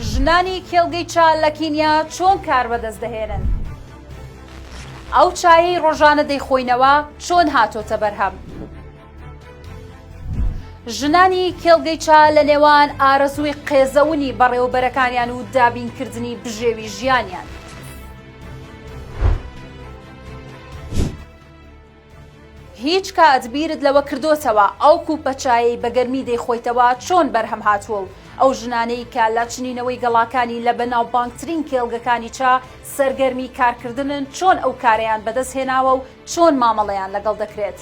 ژنانی کێڵگەی چا لە کینیا چۆن کار بەدەست دەهێنن؟ ئەو چایی ڕۆژانە دەیخۆینەوە چۆن هاتۆتە بەرهەم؟ ژنانی کێڵگەی چا لە نێوان ئارەزووی قێزەونی بەڕێوەبەرەکانیان و دابینکردنی بژێوی ژیانیان. هیچ کاتبیرت لەوە کردوتەوە ئەو کوپەچایی بەگەرمی دەیخۆیتەوە چۆن بەرهەم هاتووە و ئەو ژنانەی کە لە چنینەوەی گەڵاکانی لە بەناوبانگترین کێڵگەکانی چا سەرگەرمی کارکردنن چۆن ئەو کارەیان بەدەست هێناوە و چۆن مامەڵەیان لەگەڵ دەکرێت.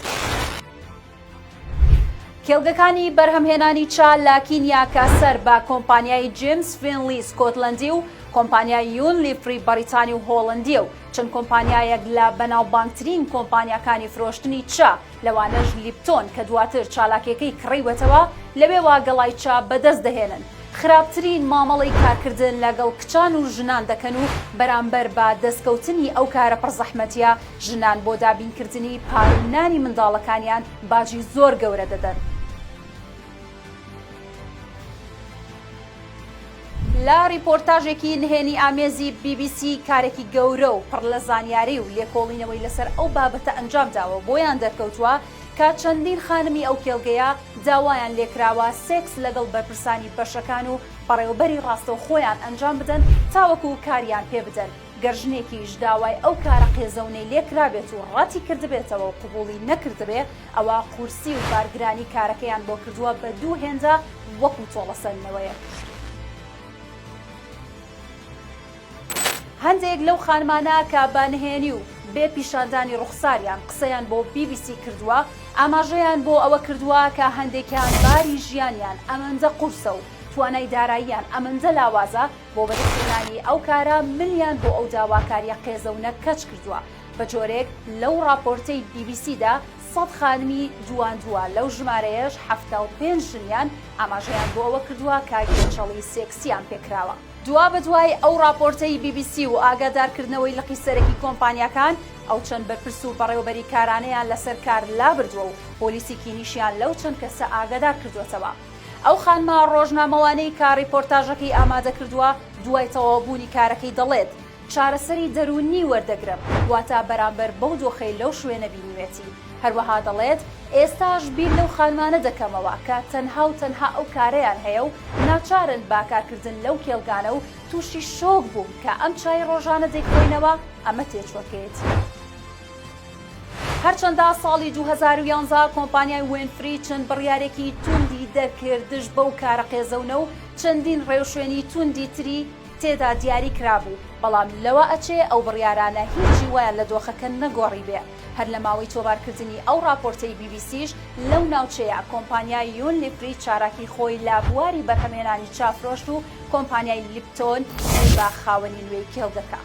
کێڵگەکانی بەرهەمهێنانی چا لە کینیا کە سەر بە کۆمپانیای جیمس فینلی سکۆتلەندی و کۆمپانیای یونلیفری بەریتانی و هۆڵندیە و چەند کۆمپانیایەک لە بەناوبانگترین کۆمپانیاکانی فرۆشتنی چا لەوانەش لیپتۆن کە دواتر چالاکیەکەی کڕیوەتەوە لەوێ واگەڵای چا بەدەست دەهێنن. خراپترین مامەڵەی کارکردن لەگەڵ کچان و ژنان دەکەن و بەرامبەر بە دەستکەوتنی ئەو کارە پڕزەحمەتیە ژنان بۆ دابینکردنی پارونانی منداڵەکانیان باجی زۆر گەورە دەدەن. لە ریپۆرتاژێکی نهێنی ئامێزی BBC کارێکی گەورە و پڕ لە زانیاری و لێکۆڵینەوەی لەسەر ئەو بابەتە ئەنجام داوە بۆیان دەرکەوتووە کە چەندین خانمی ئەو کێڵگەیە داوایان لێکراوە سێکس لەگەڵ بەرپرسانی بەشەکان و بەڕێوەبەری ڕاستەو خۆیان ئەنجام بدەن تاوەکو کاریان پێ بدەن. گەرژنێکیش داوای ئەو کارە قێزەونەی لێکرابێت و ڕاتی کردبێتەوە و قبوڵی نەکردبێ ئەوە قورسی و بارگرانی کارەکەیان بۆ کردووە بە دوو هێندە وەکو تۆڵەسەندنەوەیە. هەندێک لەو خانمانە کە بانهێنی و بێ پیشاندانی ڕوخساریان قسەیان بۆ BBC کردووە ئاماژەیان بۆ ئەوە کردووە کە هەندێکیان باری ژیانیان ئەمەندە قورسە و توانای داراییان ئەمەندە لاوازە بۆ بەدەستهێنانی ئەو کارە ملیان بۆ ئەو داواکاریە قێزەونە کەچ کردووە. بە جۆرێک لەو راپۆرتەی BBCدا 100 خانمی دواندووە لەو ژمارەیەش 75 ژنیان ئاماژەیان بۆ ئەوە کردووە کە گێچەڵی سێکسیان پێکراوە. دوا بەدوای ئەو راپۆرتەی BBC و ئاگادارکردنەوەی لە قیسەرێکی کۆمپانیەکان ئەو چەند بەرپرس و بەڕێوەبەری کارانەیان لەسەر کار لابردووە و پۆلیسی کینیشیان لەو چەند کەسە ئاگادار کردوێتەوە. ئەو خانمە ڕۆژنامەوانەی کە ریپۆرتاژەکەی ئامادە کردووە دوای تەواوبوونی کارەکەی دەڵێت چارەسەری دەرونی وەردەگرم واتە بەرامبەر بەو دۆخەی لەو شوێنە بینیوێتی. هەروەها دەڵێت ئێستاش بیر لەو خانمانە دەکەمەوە کە تەنها و تەنها ئەو کارەیان هەیە و ناچارن باکارکردن لەو کێڵگانە و تووشی شۆک بووم کە ئەم چای ڕۆژانە دەیخۆینەوە ئەمە تێچوەکەیەتی. هەرچەندە ساڵی 2011 کۆمپانیای وینفری چەند بڕیارێکی توندی دەرکرد دژ بەو کارە قێزەونە و چەندین ڕێوشوێنی توندی تری تێدا دیاری کرابوو، بەڵام لەوە ئەچێ ئەو بڕیارانە هیچی وایە لە دۆخەکە نەگۆڕی بێ. هەر لە ماوەی تۆبارکردنی ئەو راپۆرتەی BBCش لەو ناوچەیە کۆمپانیای یونلیفری چاراکی خۆی لە بواری بەرهەمهێنانی چافرۆشت و کۆمپانیای لیپتۆن با خاوەنی نوێی کێڵگەکە.